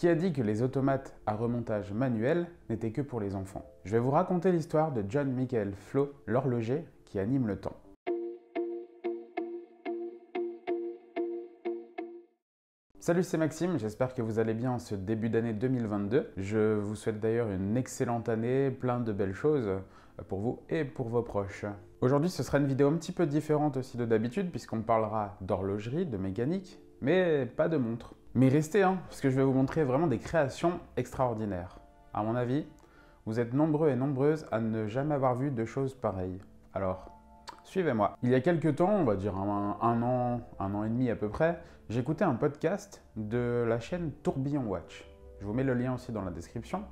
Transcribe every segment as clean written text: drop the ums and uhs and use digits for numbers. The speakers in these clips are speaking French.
Qui a dit que les automates à remontage manuel n'étaient que pour les enfants? Je vais vous raconter l'histoire de John Michael Flow, l'horloger qui anime le temps. Salut, c'est Maxime, j'espère que vous allez bien en ce début d'année 2022. Je vous souhaite d'ailleurs une excellente année, plein de belles choses pour vous et pour vos proches. Aujourd'hui, ce sera une vidéo un petit peu différente aussi de d'habitude puisqu'on parlera d'horlogerie, de mécanique, mais pas de montre. Mais restez, parce que je vais vous montrer vraiment des créations extraordinaires. À mon avis, vous êtes nombreux et nombreuses à ne jamais avoir vu de choses pareilles. Alors, suivez-moi. Il y a quelques temps, on va dire un an et demi à peu près, j'écoutais un podcast de la chaîne Tourbillon Watch. Je vous mets le lien aussi dans la description,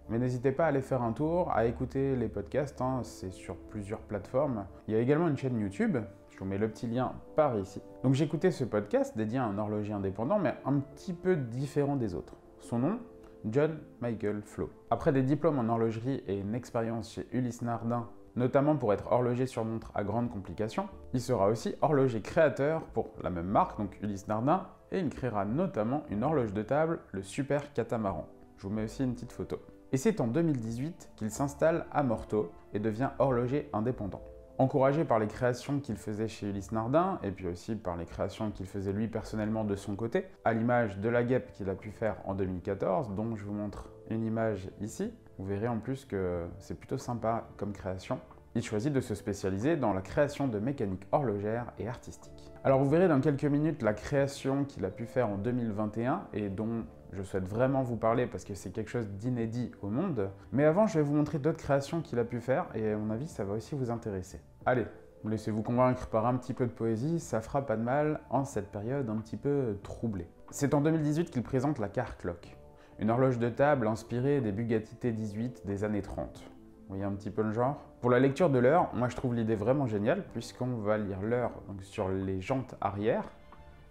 mais n'hésitez pas à aller faire un tour, à écouter les podcasts, c'est sur plusieurs plateformes. Il y a également une chaîne YouTube, je vous mets le petit lien par ici. Donc j'écoutais ce podcast dédié à un horloger indépendant, mais un petit peu différent des autres. Son nom, John Michael Flow. Après des diplômes en horlogerie et une expérience chez Ulysse Nardin, notamment pour être horloger sur montre à grande complication, il sera aussi horloger créateur pour la même marque, donc Ulysse Nardin, et il créera notamment une horloge de table, le Super Catamaran. Je vous mets aussi une petite photo. Et c'est en 2018 qu'il s'installe à Morteau et devient horloger indépendant. Encouragé par les créations qu'il faisait chez Ulysse Nardin, et puis aussi par les créations qu'il faisait lui personnellement de son côté, à l'image de la guêpe qu'il a pu faire en 2014, dont je vous montre une image ici. Vous verrez en plus que c'est plutôt sympa comme création. Il choisit de se spécialiser dans la création de mécanique horlogère et artistique. Alors vous verrez dans quelques minutes la création qu'il a pu faire en 2021 et dont je souhaite vraiment vous parler parce que c'est quelque chose d'inédit au monde. Mais avant, je vais vous montrer d'autres créations qu'il a pu faire et à mon avis, ça va aussi vous intéresser. Allez, laissez-vous convaincre par un petit peu de poésie, ça fera pas de mal en cette période un petit peu troublée. C'est en 2018 qu'il présente la Car Clock, une horloge de table inspirée des Bugatti T18 des années 30. Vous voyez un petit peu le genre? Pour la lecture de l'heure, moi je trouve l'idée vraiment géniale puisqu'on va lire l'heure sur les jantes arrière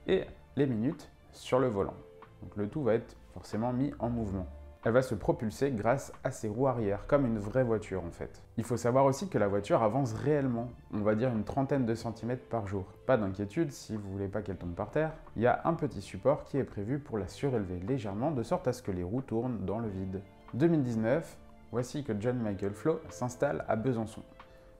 et les minutes sur le volant. Donc le tout va être forcément mis en mouvement. Elle va se propulser grâce à ses roues arrière, comme une vraie voiture en fait. Il faut savoir aussi que la voiture avance réellement, on va dire une trentaine de centimètres par jour. Pas d'inquiétude si vous voulez pas qu'elle tombe par terre, il y a un petit support qui est prévu pour la surélever légèrement de sorte à ce que les roues tournent dans le vide. 2019, voici que John Michael Flow s'installe à Besançon.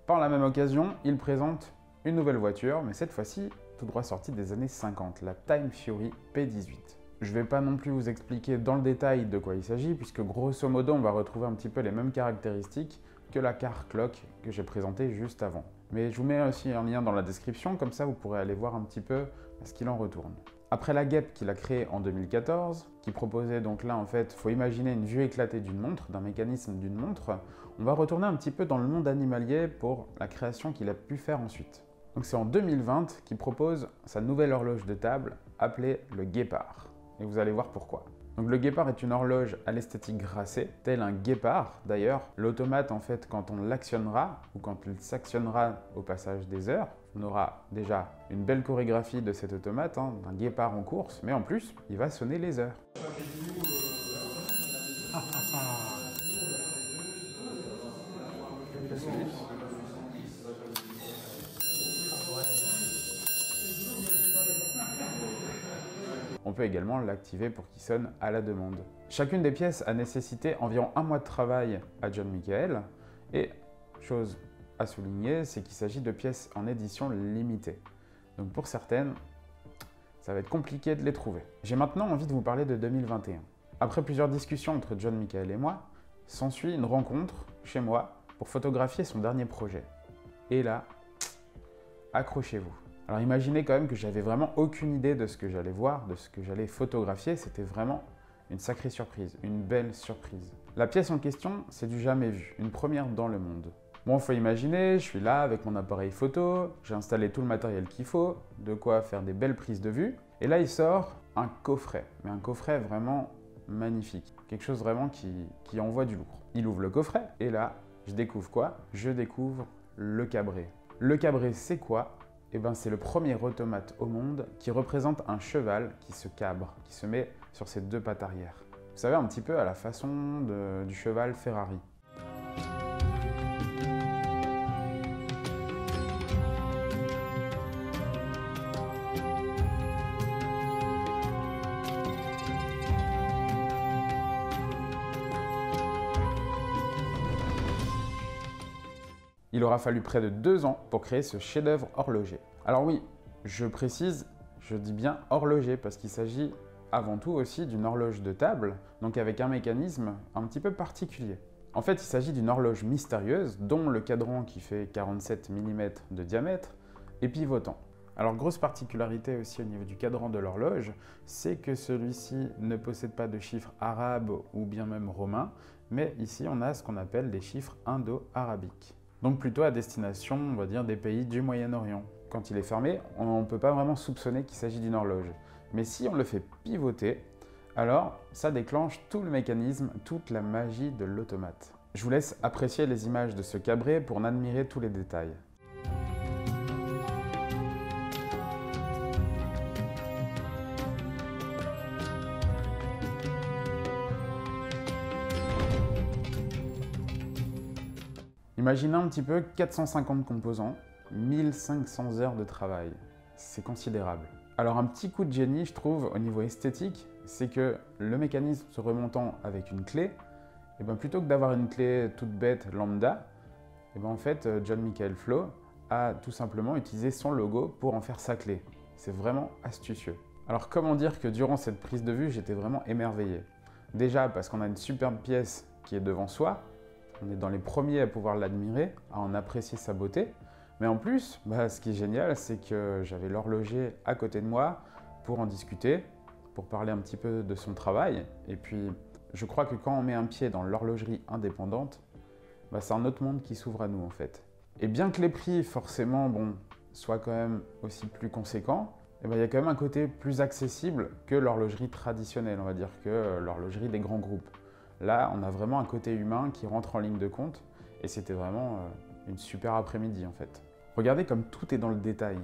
Par la même occasion, il présente une nouvelle voiture, mais cette fois-ci tout droit sortie des années 50, la Time Fury P18. Je ne vais pas non plus vous expliquer dans le détail de quoi il s'agit, puisque grosso modo, on va retrouver un petit peu les mêmes caractéristiques que la Car Clock que j'ai présentée juste avant. Mais je vous mets aussi un lien dans la description, comme ça vous pourrez aller voir un petit peu ce qu'il en retourne. Après la guêpe qu'il a créée en 2014, qui proposait donc là en fait, faut imaginer une vue éclatée d'une montre, d'un mécanisme d'une montre, on va retourner un petit peu dans le monde animalier pour la création qu'il a pu faire ensuite. Donc c'est en 2020 qu'il propose sa nouvelle horloge de table appelée le Guépard. Et vous allez voir pourquoi. Donc le Guépard est une horloge à l'esthétique grassée, tel un guépard. D'ailleurs, l'automate en fait, quand on l'actionnera, ou quand il s'actionnera au passage des heures, on aura déjà une belle chorégraphie de cet automate, d'un guépard en course, mais en plus, il va sonner les heures. On peut également l'activer pour qu'il sonne à la demande. Chacune des pièces a nécessité environ un mois de travail à John Michael. Et chose à souligner, c'est qu'il s'agit de pièces en édition limitée. Donc pour certaines, ça va être compliqué de les trouver. J'ai maintenant envie de vous parler de 2021. Après plusieurs discussions entre John Michael et moi, s'ensuit une rencontre chez moi pour photographier son dernier projet. Et là, accrochez-vous. Alors imaginez quand même que j'avais vraiment aucune idée de ce que j'allais voir, de ce que j'allais photographier. C'était vraiment une sacrée surprise, une belle surprise. La pièce en question, c'est du jamais vu, une première dans le monde. Bon, faut imaginer, je suis là avec mon appareil photo, j'ai installé tout le matériel qu'il faut, de quoi faire des belles prises de vue. Et là, il sort un coffret, mais un coffret vraiment magnifique. Quelque chose vraiment qui envoie du lourd. Il ouvre le coffret, et là, je découvre quoi? Je découvre le cabré. Le cabré, c'est quoi? Eh ben, c'est le premier automate au monde qui représente un cheval qui se cabre, qui se met sur ses deux pattes arrière. Vous savez, un petit peu à la façon du cheval Ferrari. Il aura fallu près de 2 ans pour créer ce chef-d'œuvre horloger. Alors oui, je précise, je dis bien horloger parce qu'il s'agit avant tout aussi d'une horloge de table, donc avec un mécanisme un petit peu particulier. En fait, il s'agit d'une horloge mystérieuse dont le cadran qui fait 47 mm de diamètre est pivotant. Alors grosse particularité aussi au niveau du cadran de l'horloge, c'est que celui-ci ne possède pas de chiffres arabes ou bien même romains, mais ici on a ce qu'on appelle des chiffres indo-arabiques. Donc plutôt à destination, on va dire, des pays du Moyen-Orient. Quand il est fermé, on ne peut pas vraiment soupçonner qu'il s'agit d'une horloge. Mais si on le fait pivoter, alors ça déclenche tout le mécanisme, toute la magie de l'automate. Je vous laisse apprécier les images de ce cabré pour en admirer tous les détails. Imaginez un petit peu 450 composants, 1500 heures de travail. C'est considérable. Alors un petit coup de génie, je trouve, au niveau esthétique, c'est que le mécanisme se remontant avec une clé, et bien plutôt que d'avoir une clé toute bête lambda, et bien en fait John Michael Flow a tout simplement utilisé son logo pour en faire sa clé. C'est vraiment astucieux. Alors comment dire que durant cette prise de vue, j'étais vraiment émerveillé. Déjà parce qu'on a une superbe pièce qui est devant soi, on est dans les premiers à pouvoir l'admirer, à en apprécier sa beauté. Mais en plus, ce qui est génial, c'est que j'avais l'horloger à côté de moi pour en discuter, pour parler un petit peu de son travail. Et puis, je crois que quand on met un pied dans l'horlogerie indépendante, c'est un autre monde qui s'ouvre à nous en fait. Et bien que les prix, forcément, soient quand même aussi plus conséquents, il y a quand même un côté plus accessible que l'horlogerie traditionnelle, on va dire, que l'horlogerie des grands groupes. Là, on a vraiment un côté humain qui rentre en ligne de compte et c'était vraiment une super après-midi en fait. Regardez comme tout est dans le détail,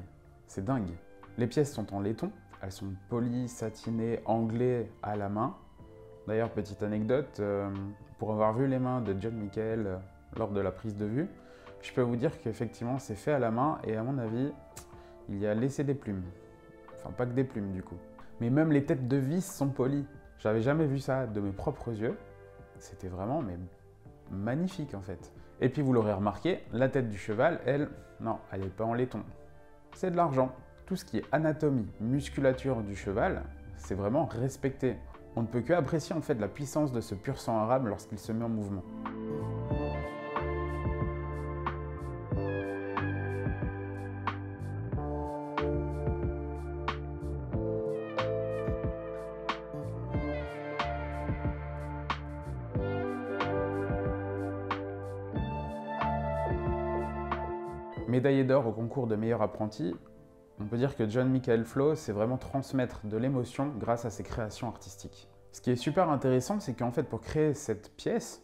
c'est dingue. Les pièces sont en laiton, elles sont polies, satinées, anglais à la main. D'ailleurs, petite anecdote, pour avoir vu les mains de John Michael lors de la prise de vue, je peux vous dire qu'effectivement c'est fait à la main et à mon avis, il y a laissé des plumes. Enfin, pas que des plumes du coup. Mais même les têtes de vis sont polies. J'avais jamais vu ça de mes propres yeux. C'était vraiment magnifique en fait. Et puis vous l'aurez remarqué, la tête du cheval, elle, non, elle n'est pas en laiton. C'est de l'argent. Tout ce qui est anatomie, musculature du cheval, c'est vraiment respecté. On ne peut que apprécier en fait la puissance de ce pur sang arabe lorsqu'il se met en mouvement. Médaillé d'or au concours de meilleur apprenti, on peut dire que John Michael Flow, c'est vraiment transmettre de l'émotion grâce à ses créations artistiques. Ce qui est super intéressant, c'est qu'en fait, pour créer cette pièce,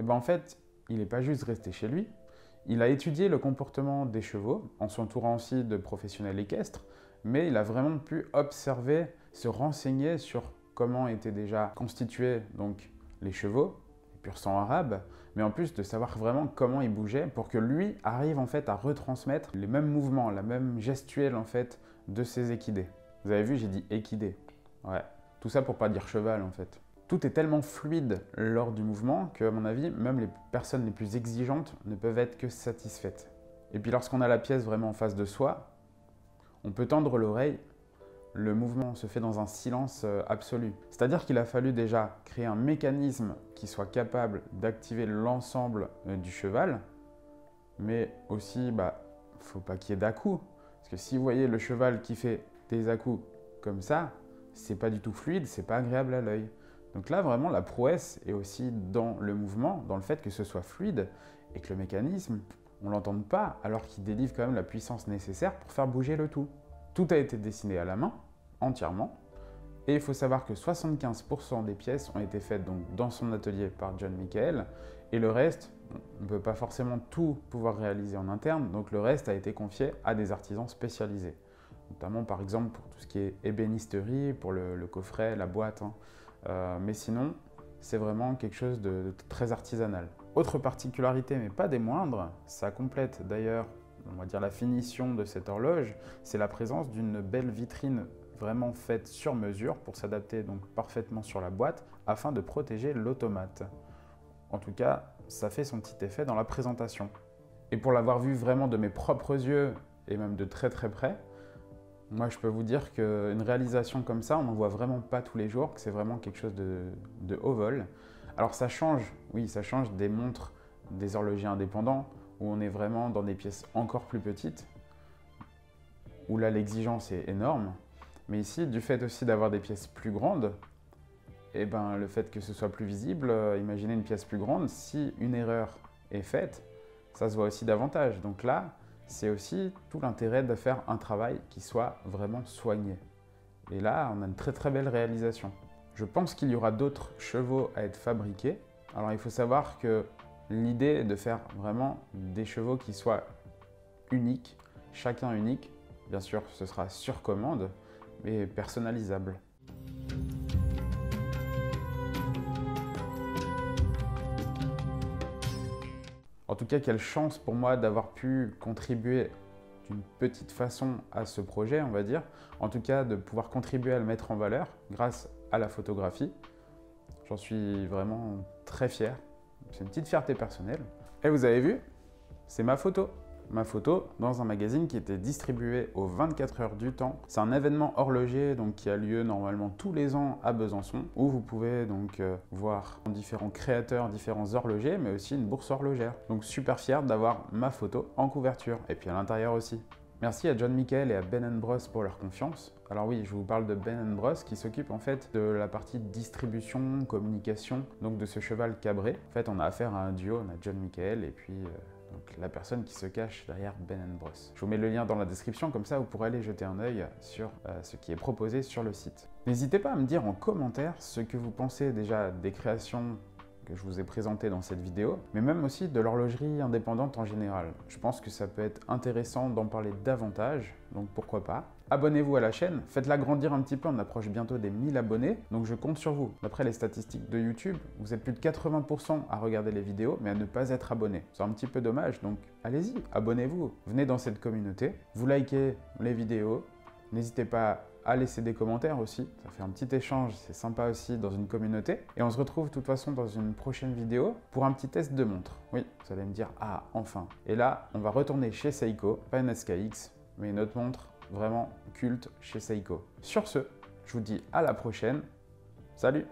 en fait, il n'est pas juste resté chez lui, il a étudié le comportement des chevaux, en s'entourant aussi de professionnels équestres, mais il a vraiment pu observer, se renseigner sur comment étaient déjà constitués donc, les chevaux, pur sang arabe, mais en plus de savoir vraiment comment il bougeait pour que lui arrive en fait à retransmettre les mêmes mouvements, la même gestuelle en fait de ses équidés. Vous avez vu, j'ai dit équidés. Ouais, tout ça pour pas dire cheval en fait. Tout est tellement fluide lors du mouvement que, à mon avis, même les personnes les plus exigeantes ne peuvent être que satisfaites. Et puis lorsqu'on a la pièce vraiment en face de soi, on peut tendre l'oreille. Le mouvement se fait dans un silence absolu. C'est-à-dire qu'il a fallu déjà créer un mécanisme qui soit capable d'activer l'ensemble du cheval, mais aussi, faut pas qu'il y ait d'à-coups. Parce que si vous voyez le cheval qui fait des à-coups comme ça, c'est pas du tout fluide, c'est pas agréable à l'œil. Donc là, vraiment, la prouesse est aussi dans le mouvement, dans le fait que ce soit fluide et que le mécanisme, on l'entende pas, alors qu'il délivre quand même la puissance nécessaire pour faire bouger le tout. Tout a été dessiné à la main, entièrement, et il faut savoir que 75% des pièces ont été faites donc, dans son atelier par John Michael, et le reste, on ne peut pas forcément tout pouvoir réaliser en interne, donc le reste a été confié à des artisans spécialisés, notamment par exemple pour tout ce qui est ébénisterie, pour le coffret, la boîte, mais sinon, c'est vraiment quelque chose de très artisanal. Autre particularité, mais pas des moindres, ça complète d'ailleurs on va dire la finition de cette horloge, c'est la présence d'une belle vitrine vraiment faite sur mesure pour s'adapter donc parfaitement sur la boîte afin de protéger l'automate. En tout cas, ça fait son petit effet dans la présentation. Et pour l'avoir vu vraiment de mes propres yeux, et même de très très près, moi je peux vous dire qu'une réalisation comme ça, on n'en voit vraiment pas tous les jours, que c'est vraiment quelque chose de haut vol. Alors ça change, oui, ça change des montres des horlogers indépendants, où on est vraiment dans des pièces encore plus petites, où là l'exigence est énorme. Mais ici, du fait aussi d'avoir des pièces plus grandes, et ben, le fait que ce soit plus visible, imaginez une pièce plus grande, si une erreur est faite, ça se voit aussi davantage. Donc là, c'est aussi tout l'intérêt de faire un travail qui soit vraiment soigné. Et là, on a une très très belle réalisation. Je pense qu'il y aura d'autres chevaux à être fabriqués. Alors il faut savoir que l'idée est de faire vraiment des chevaux qui soient uniques, chacun unique. Bien sûr, ce sera sur commande, mais personnalisable. En tout cas, quelle chance pour moi d'avoir pu contribuer d'une petite façon à ce projet, on va dire. En tout cas, de pouvoir contribuer à le mettre en valeur grâce à la photographie. J'en suis vraiment très fier. C'est une petite fierté personnelle. Et vous avez vu, c'est ma photo. Ma photo dans un magazine qui était distribué aux 24 heures du temps. C'est un événement horloger donc, qui a lieu normalement tous les ans à Besançon, où vous pouvez donc voir différents créateurs, différents horlogers, mais aussi une bourse horlogère. Donc super fier d'avoir ma photo en couverture, et puis à l'intérieur aussi. Merci à John Michael et à Ben & Bros pour leur confiance. Alors oui, je vous parle de Ben & Bros qui s'occupe en fait de la partie distribution, communication, donc de ce cheval cabré. En fait, on a affaire à un duo, on a John Michael et puis donc la personne qui se cache derrière Ben & Bros. Je vous mets le lien dans la description, comme ça vous pourrez aller jeter un œil sur ce qui est proposé sur le site. N'hésitez pas à me dire en commentaire ce que vous pensez déjà des créations que je vous ai présentées dans cette vidéo, mais même aussi de l'horlogerie indépendante en général. Je pense que ça peut être intéressant d'en parler davantage, donc pourquoi pas. Abonnez-vous à la chaîne, faites-la grandir un petit peu, on approche bientôt des 1000 abonnés, donc je compte sur vous. D'après les statistiques de YouTube, vous êtes plus de 80% à regarder les vidéos, mais à ne pas être abonné. C'est un petit peu dommage, donc allez-y, abonnez-vous. Venez dans cette communauté, vous likez les vidéos, n'hésitez pas à laisser des commentaires aussi, ça fait un petit échange, c'est sympa aussi dans une communauté. Et on se retrouve de toute façon dans une prochaine vidéo pour un petit test de montre. Oui, vous allez me dire, ah, enfin. Et là, on va retourner chez Seiko, pas une SKX, mais une autre montre vraiment culte chez Seiko. Sur ce, je vous dis à la prochaine. Salut!